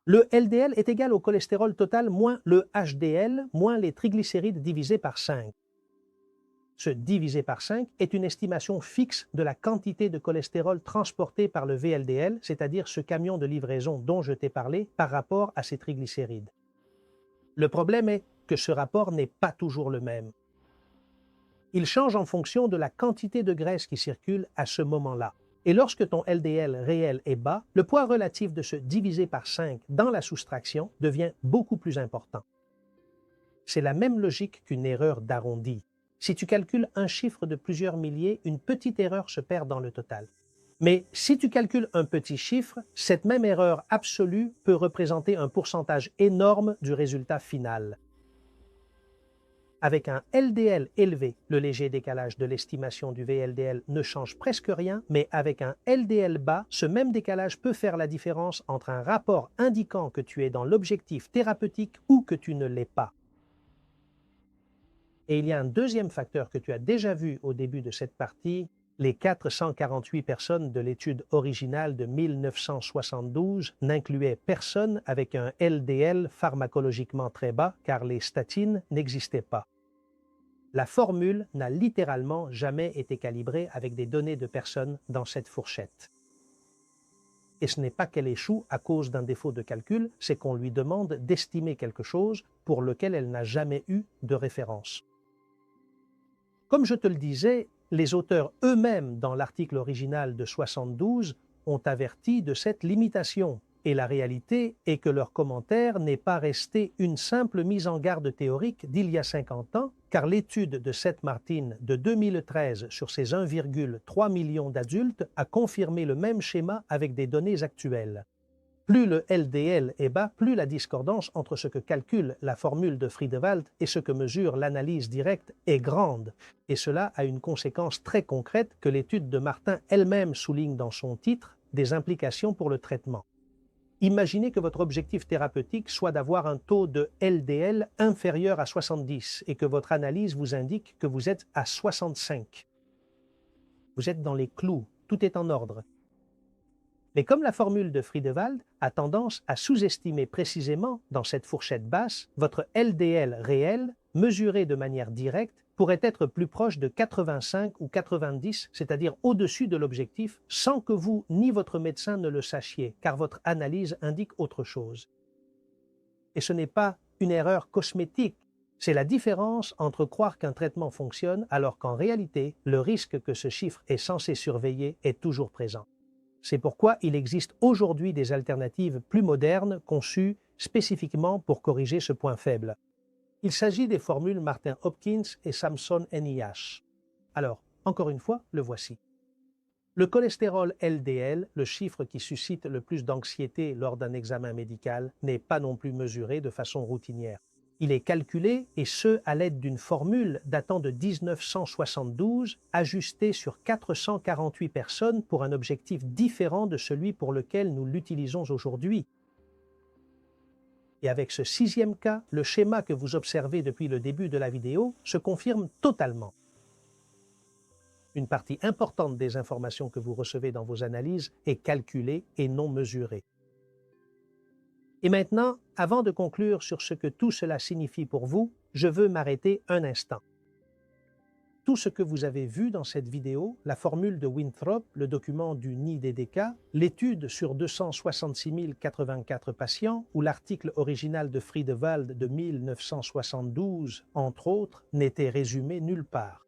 Le LDL est égal au cholestérol total moins le HDL moins les triglycérides divisé par 5. Ce divisé par 5 est une estimation fixe de la quantité de cholestérol transporté par le VLDL, c'est-à-dire ce camion de livraison dont je t'ai parlé, par rapport à ses triglycérides. Le problème est que ce rapport n'est pas toujours le même. Il change en fonction de la quantité de graisse qui circule à ce moment-là. Et lorsque ton LDL réel est bas, le poids relatif de ce divisé par 5 dans la soustraction devient beaucoup plus important. C'est la même logique qu'une erreur d'arrondi. Si tu calcules un chiffre de plusieurs milliers, une petite erreur se perd dans le total. Mais si tu calcules un petit chiffre, cette même erreur absolue peut représenter un pourcentage énorme du résultat final. Avec un LDL élevé, le léger décalage de l'estimation du VLDL ne change presque rien, mais avec un LDL bas, ce même décalage peut faire la différence entre un rapport indiquant que tu es dans l'objectif thérapeutique ou que tu ne l'es pas. Et il y a un deuxième facteur que tu as déjà vu au début de cette partie. Les 448 personnes de l'étude originale de 1972 n'incluaient personne avec un LDL pharmacologiquement très bas car les statines n'existaient pas. La formule n'a littéralement jamais été calibrée avec des données de personnes dans cette fourchette. Et ce n'est pas qu'elle échoue à cause d'un défaut de calcul, c'est qu'on lui demande d'estimer quelque chose pour lequel elle n'a jamais eu de référence. Comme je te le disais, les auteurs eux-mêmes dans l'article original de 72 ont averti de cette limitation. Et la réalité est que leur commentaire n'est pas resté une simple mise en garde théorique d'il y a 50 ans, car l'étude de Seth Martin de 2013 sur ces 1,3 million d'adultes a confirmé le même schéma avec des données actuelles. Plus le LDL est bas, plus la discordance entre ce que calcule la formule de Friedewald et ce que mesure l'analyse directe est grande. Et cela a une conséquence très concrète que l'étude de Martin elle-même souligne dans son titre, des implications pour le traitement. Imaginez que votre objectif thérapeutique soit d'avoir un taux de LDL inférieur à 70 et que votre analyse vous indique que vous êtes à 65. Vous êtes dans les clous, tout est en ordre. Mais comme la formule de Friedewald a tendance à sous-estimer précisément, dans cette fourchette basse, votre LDL réel, mesuré de manière directe, pourrait être plus proche de 85 ou 90, c'est-à-dire au-dessus de l'objectif, sans que vous ni votre médecin ne le sachiez, car votre analyse indique autre chose. Et ce n'est pas une erreur cosmétique, c'est la différence entre croire qu'un traitement fonctionne alors qu'en réalité, le risque que ce chiffre est censé surveiller est toujours présent. C'est pourquoi il existe aujourd'hui des alternatives plus modernes conçues spécifiquement pour corriger ce point faible. Il s'agit des formules Martin Hopkins et Samson NIH. Alors, encore une fois, le voici. Le cholestérol LDL, le chiffre qui suscite le plus d'anxiété lors d'un examen médical, n'est pas non plus mesuré de façon routinière. Il est calculé, et ce, à l'aide d'une formule datant de 1972, ajustée sur 448 personnes pour un objectif différent de celui pour lequel nous l'utilisons aujourd'hui. Et avec ce 6e cas, le schéma que vous observez depuis le début de la vidéo se confirme totalement. Une partie importante des informations que vous recevez dans vos analyses est calculée et non mesurée. Et maintenant, avant de conclure sur ce que tout cela signifie pour vous, je veux m'arrêter un instant. Tout ce que vous avez vu dans cette vidéo, la formule de Winthrop, le document du NIDDK, l'étude sur 266 084 patients ou l'article original de Friedewald de 1972, entre autres, n'était résumé nulle part.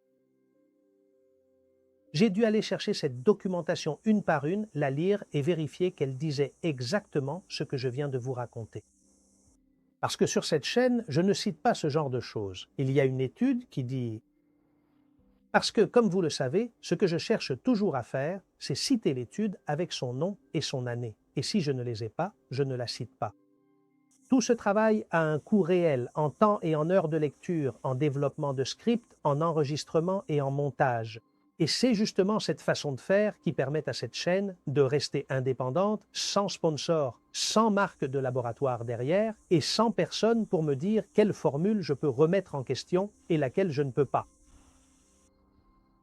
J'ai dû aller chercher cette documentation une par une, la lire et vérifier qu'elle disait exactement ce que je viens de vous raconter. Parce que sur cette chaîne, je ne cite pas ce genre de choses. Il y a une étude qui dit « Parce que, comme vous le savez, ce que je cherche toujours à faire, c'est citer l'étude avec son nom et son année. Et si je ne les ai pas, je ne la cite pas. » Tout ce travail a un coût réel en temps et en heures de lecture, en développement de script, en enregistrement et en montage. Et c'est justement cette façon de faire qui permet à cette chaîne de rester indépendante, sans sponsor, sans marque de laboratoire derrière et sans personne pour me dire quelle formule je peux remettre en question et laquelle je ne peux pas.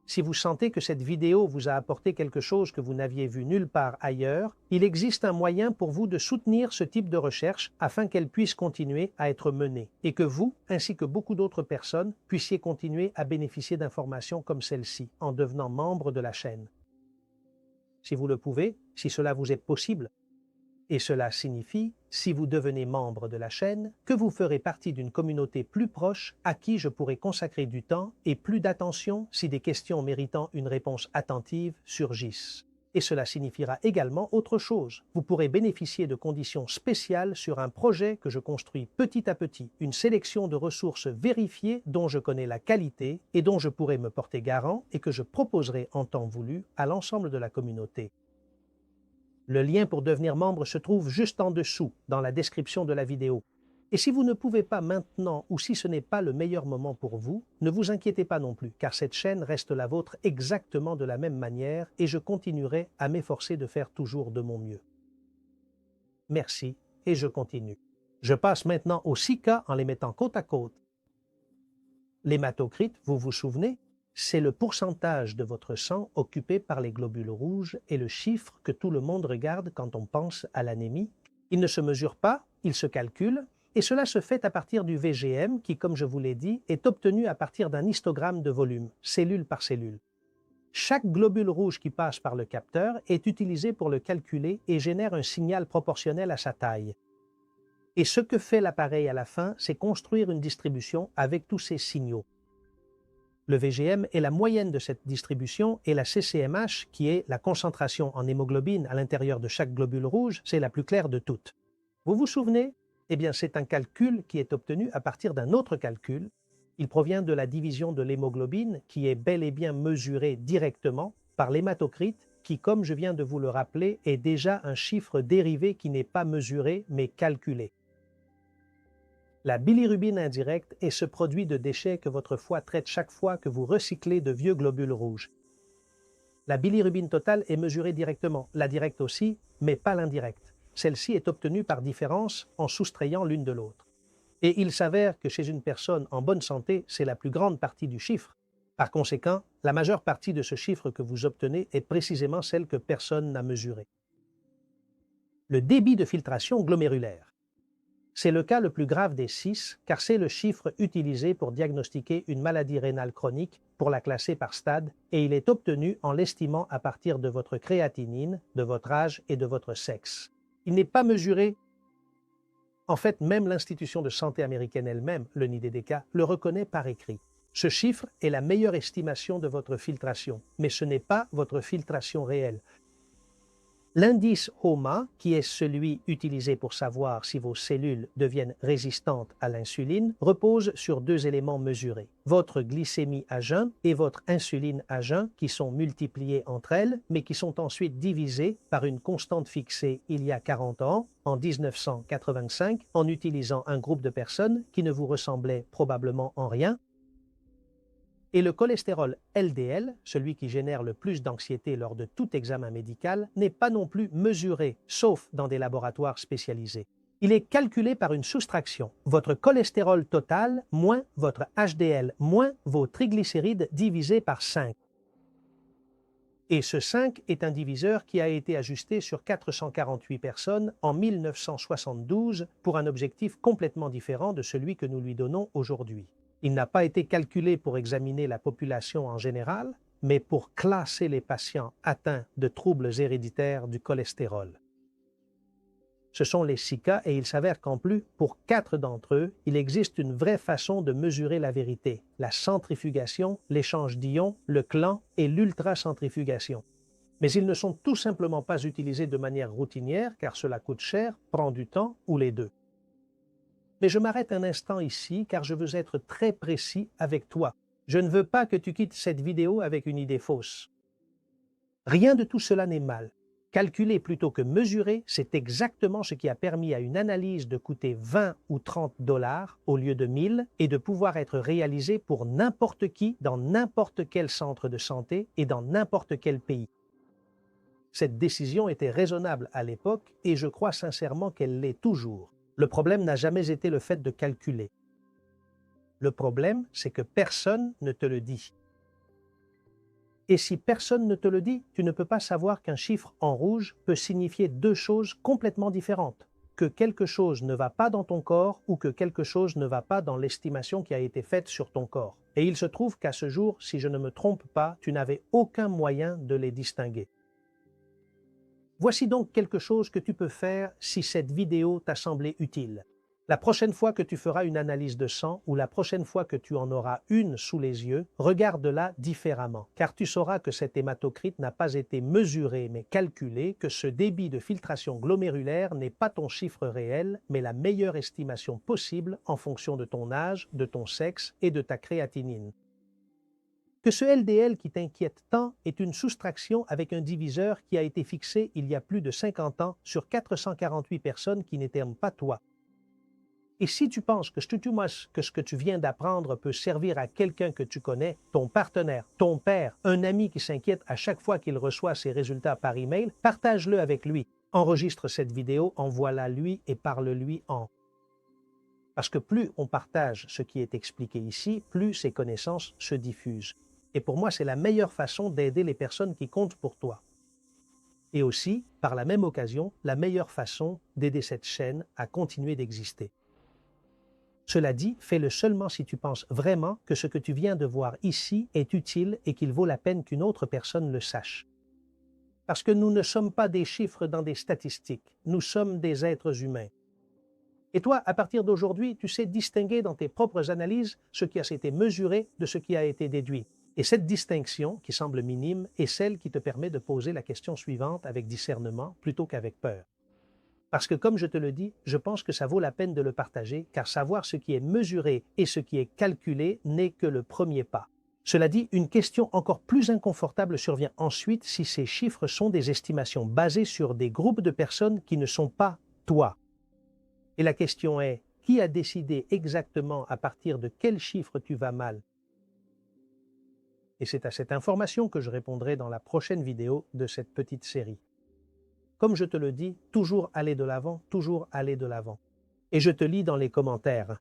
Si vous sentez que cette vidéo vous a apporté quelque chose que vous n'aviez vu nulle part ailleurs, il existe un moyen pour vous de soutenir ce type de recherche afin qu'elle puisse continuer à être menée et que vous, ainsi que beaucoup d'autres personnes, puissiez continuer à bénéficier d'informations comme celle-ci en devenant membre de la chaîne. Si vous le pouvez, si cela vous est possible, et cela signifie, si vous devenez membre de la chaîne, que vous ferez partie d'une communauté plus proche à qui je pourrai consacrer du temps et plus d'attention si des questions méritant une réponse attentive surgissent. Et cela signifiera également autre chose. Vous pourrez bénéficier de conditions spéciales sur un projet que je construis petit à petit, une sélection de ressources vérifiées dont je connais la qualité et dont je pourrai me porter garant et que je proposerai en temps voulu à l'ensemble de la communauté. Le lien pour devenir membre se trouve juste en dessous, dans la description de la vidéo. Et si vous ne pouvez pas maintenant ou si ce n'est pas le meilleur moment pour vous, ne vous inquiétez pas non plus, car cette chaîne reste la vôtre exactement de la même manière et je continuerai à m'efforcer de faire toujours de mon mieux. Merci et je continue. Je passe maintenant aux 6 cas en les mettant côte à côte. L'hématocrite, vous vous souvenez? C'est le pourcentage de votre sang occupé par les globules rouges et le chiffre que tout le monde regarde quand on pense à l'anémie. Il ne se mesure pas, il se calcule, et cela se fait à partir du VGM qui, comme je vous l'ai dit, est obtenu à partir d'un histogramme de volume, cellule par cellule. Chaque globule rouge qui passe par le capteur est utilisé pour le calculer et génère un signal proportionnel à sa taille. Et ce que fait l'appareil à la fin, c'est construire une distribution avec tous ces signaux. Le VGM est la moyenne de cette distribution et la CCMH, qui est la concentration en hémoglobine à l'intérieur de chaque globule rouge, c'est la plus claire de toutes. Vous vous souvenez? Eh bien, c'est un calcul qui est obtenu à partir d'un autre calcul. Il provient de la division de l'hémoglobine qui est bel et bien mesurée directement par l'hématocrite qui, comme je viens de vous le rappeler, est déjà un chiffre dérivé qui n'est pas mesuré mais calculé. La bilirubine indirecte est ce produit de déchets que votre foie traite chaque fois que vous recyclez de vieux globules rouges. La bilirubine totale est mesurée directement, la directe aussi, mais pas l'indirecte. Celle-ci est obtenue par différence en soustrayant l'une de l'autre. Et il s'avère que chez une personne en bonne santé, c'est la plus grande partie du chiffre. Par conséquent, la majeure partie de ce chiffre que vous obtenez est précisément celle que personne n'a mesurée. Le débit de filtration glomérulaire. C'est le cas le plus grave des 6, car c'est le chiffre utilisé pour diagnostiquer une maladie rénale chronique, pour la classer par stade, et il est obtenu en l'estimant à partir de votre créatinine, de votre âge et de votre sexe. Il n'est pas mesuré. En fait, même l'institution de santé américaine elle-même, le NIDDK, le reconnaît par écrit. Ce chiffre est la meilleure estimation de votre filtration, mais ce n'est pas votre filtration réelle. L'indice HOMA, qui est celui utilisé pour savoir si vos cellules deviennent résistantes à l'insuline, repose sur 2 éléments mesurés. Votre glycémie à jeun et votre insuline à jeun, qui sont multipliées entre elles, mais qui sont ensuite divisées par une constante fixée il y a 40 ans, en 1985, en utilisant un groupe de personnes qui ne vous ressemblaient probablement en rien. Et le cholestérol LDL, celui qui génère le plus d'anxiété lors de tout examen médical, n'est pas non plus mesuré, sauf dans des laboratoires spécialisés. Il est calculé par une soustraction. Votre cholestérol total moins votre HDL moins vos triglycérides divisé par 5. Et ce 5 est un diviseur qui a été ajusté sur 448 personnes en 1972 pour un objectif complètement différent de celui que nous lui donnons aujourd'hui. Il n'a pas été calculé pour examiner la population en général, mais pour classer les patients atteints de troubles héréditaires du cholestérol. Ce sont les 6 cas et il s'avère qu'en plus, pour 4 d'entre eux, il existe une vraie façon de mesurer la vérité, la centrifugation, l'échange d'ions, le clan et l'ultracentrifugation. Mais ils ne sont tout simplement pas utilisés de manière routinière car cela coûte cher, prend du temps ou les deux. Mais je m'arrête un instant ici car je veux être très précis avec toi. Je ne veux pas que tu quittes cette vidéo avec une idée fausse. Rien de tout cela n'est mal. Calculer plutôt que mesurer, c'est exactement ce qui a permis à une analyse de coûter 20 ou 30 $ au lieu de 1000 et de pouvoir être réalisée pour n'importe qui dans n'importe quel centre de santé et dans n'importe quel pays. Cette décision était raisonnable à l'époque et je crois sincèrement qu'elle l'est toujours. Le problème n'a jamais été le fait de calculer. Le problème, c'est que personne ne te le dit. Et si personne ne te le dit, tu ne peux pas savoir qu'un chiffre en rouge peut signifier 2 choses complètement différentes. Que quelque chose ne va pas dans ton corps ou que quelque chose ne va pas dans l'estimation qui a été faite sur ton corps. Et il se trouve qu'à ce jour, si je ne me trompe pas, tu n'avais aucun moyen de les distinguer. Voici donc quelque chose que tu peux faire si cette vidéo t'a semblé utile. La prochaine fois que tu feras une analyse de sang ou la prochaine fois que tu en auras une sous les yeux, regarde-la différemment, car tu sauras que cet hématocrite n'a pas été mesuré mais calculé, que ce débit de filtration glomérulaire n'est pas ton chiffre réel, mais la meilleure estimation possible en fonction de ton âge, de ton sexe et de ta créatinine. Que ce LDL qui t'inquiète tant est une soustraction avec un diviseur qui a été fixé il y a plus de 50 ans sur 448 personnes qui n'étaient pas toi. Et si tu penses que ce que tu viens d'apprendre peut servir à quelqu'un que tu connais, ton partenaire, ton père, un ami qui s'inquiète à chaque fois qu'il reçoit ses résultats par email, partage-le avec lui. Enregistre cette vidéo, envoie-la lui et parle-lui en. Parce que plus on partage ce qui est expliqué ici, plus ces connaissances se diffusent. Et pour moi, c'est la meilleure façon d'aider les personnes qui comptent pour toi. Et aussi, par la même occasion, la meilleure façon d'aider cette chaîne à continuer d'exister. Cela dit, fais-le seulement si tu penses vraiment que ce que tu viens de voir ici est utile et qu'il vaut la peine qu'une autre personne le sache. Parce que nous ne sommes pas des chiffres dans des statistiques, nous sommes des êtres humains. Et toi, à partir d'aujourd'hui, tu sais distinguer dans tes propres analyses ce qui a été mesuré de ce qui a été déduit. Et cette distinction, qui semble minime, est celle qui te permet de poser la question suivante avec discernement plutôt qu'avec peur. Parce que, comme je te le dis, je pense que ça vaut la peine de le partager, car savoir ce qui est mesuré et ce qui est calculé n'est que le premier pas. Cela dit, une question encore plus inconfortable survient ensuite si ces chiffres sont des estimations basées sur des groupes de personnes qui ne sont pas toi. Et la question est, qui a décidé exactement à partir de quel chiffre tu vas mal? Et c'est à cette information que je répondrai dans la prochaine vidéo de cette petite série. Comme je te le dis, toujours aller de l'avant, toujours aller de l'avant. Et je te lis dans les commentaires.